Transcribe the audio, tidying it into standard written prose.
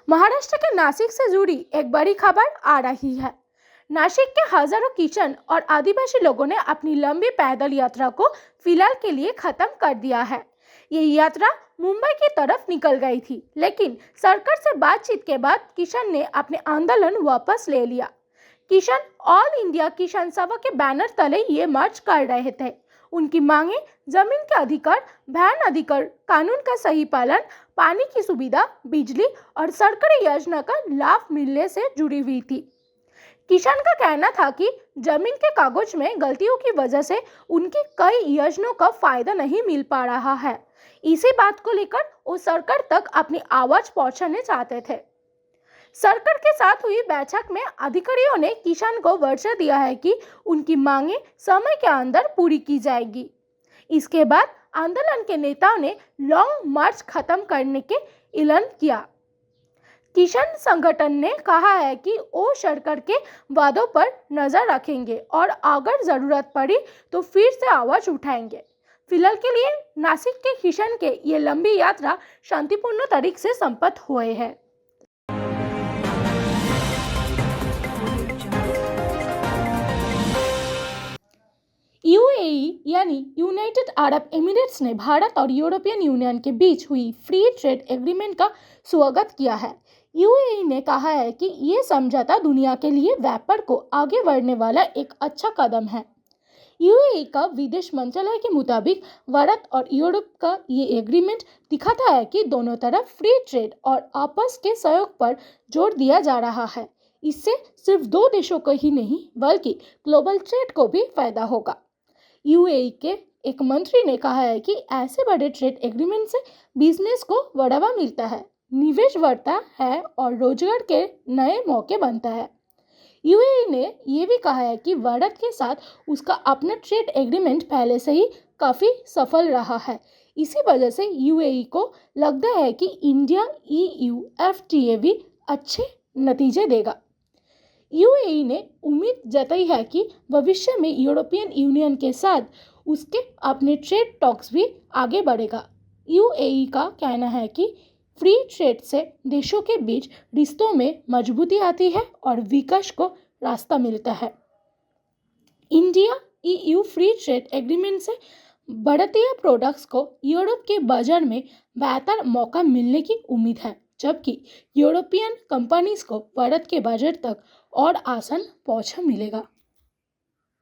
महाराष्ट्र के नासिक से जुड़ी एक बड़ी खबर आ रही है। नासिक के हजारों किसान और आदिवासी लोगों ने अपनी लंबी पैदल यात्रा को फिलहाल के लिए खत्म कर दिया है। ये यात्रा मुंबई की तरफ निकल गई थी, लेकिन सरकार से बातचीत के बाद किसान ने अपने आंदोलन वापस ले लिया। किसान ऑल इंडिया किसान सभा के बैनर तले ये मार्च कर रहे थे। उनकी मांगे जमीन के अधिकार, भैन अधिकार, कानून का सही पालन, पानी की सुविधा, बिजली और सरकारी योजना का लाभ मिलने से जुड़ी हुई थी। किसान का कहना था कि जमीन के कागज में गलतियों की वजह से उनकी कई योजनाओं का फायदा नहीं मिल पा रहा है। इसी बात को लेकर वो सरकार तक अपनी आवाज पहुंचाने चाहते थे। सरकार के साथ हुई बैठक में अधिकारियों ने किसान को भरोसा दिया है कि उनकी मांगे समय के अंदर पूरी की जाएगी। इसके बाद आंदोलन के नेताओं ने लॉन्ग मार्च खत्म करने के ऐलान किया। किसान संगठन ने कहा है कि वो सरकार के वादों पर नजर रखेंगे और अगर जरूरत पड़ी तो फिर से आवाज उठाएंगे। फिलहाल के लिए नासिक के किसान के ये लंबी यात्रा शांतिपूर्ण तरीके से संपन्न हुए है। यूएई यानी यूनाइटेड अरब एमिरेट्स ने भारत और यूरोपियन यूनियन के बीच हुई फ्री ट्रेड एग्रीमेंट का स्वागत किया है। यूएई ने कहा है कि ये समझौता दुनिया के लिए व्यापार को आगे बढ़ने वाला एक अच्छा कदम है। यूएई का विदेश मंत्रालय के मुताबिक भारत और यूरोप का ये एग्रीमेंट दिखाता है कि दोनों तरफ फ्री ट्रेड और आपस के सहयोग पर जोर दिया जा रहा है। इससे सिर्फ दो देशों को ही नहीं बल्कि ग्लोबल ट्रेड को भी फायदा होगा। यूएई के एक मंत्री ने कहा है कि ऐसे बड़े ट्रेड एग्रीमेंट से बिजनेस को बढ़ावा मिलता है, निवेश बढ़ता है और रोजगार के नए मौके बनता है। यूएई ने यह भी कहा है कि भारत के साथ उसका अपना ट्रेड एग्रीमेंट पहले से ही काफ़ी सफल रहा है। इसी वजह से यूएई को लगता है कि इंडिया ईयू एफटीए भी अच्छे नतीजे देगा। यूएई ने उम्मीद जताई है कि भविष्य में यूरोपियन यूनियन के साथ उसके अपने ट्रेड टॉक्स भी आगे बढ़ेगा। यूएई का कहना है कि फ्री ट्रेड से देशों के बीच रिश्तों में मजबूती आती है और विकास को रास्ता मिलता है। India EU free trade agreement से भारतीय प्रोडक्ट्स को यूरोप के बाजार में बेहतर मौका मिलने की उम्मीद है, जबकि यूरोपियन कंपनीज को भारत के बाजार तक और आसान पहुंच मिलेगा।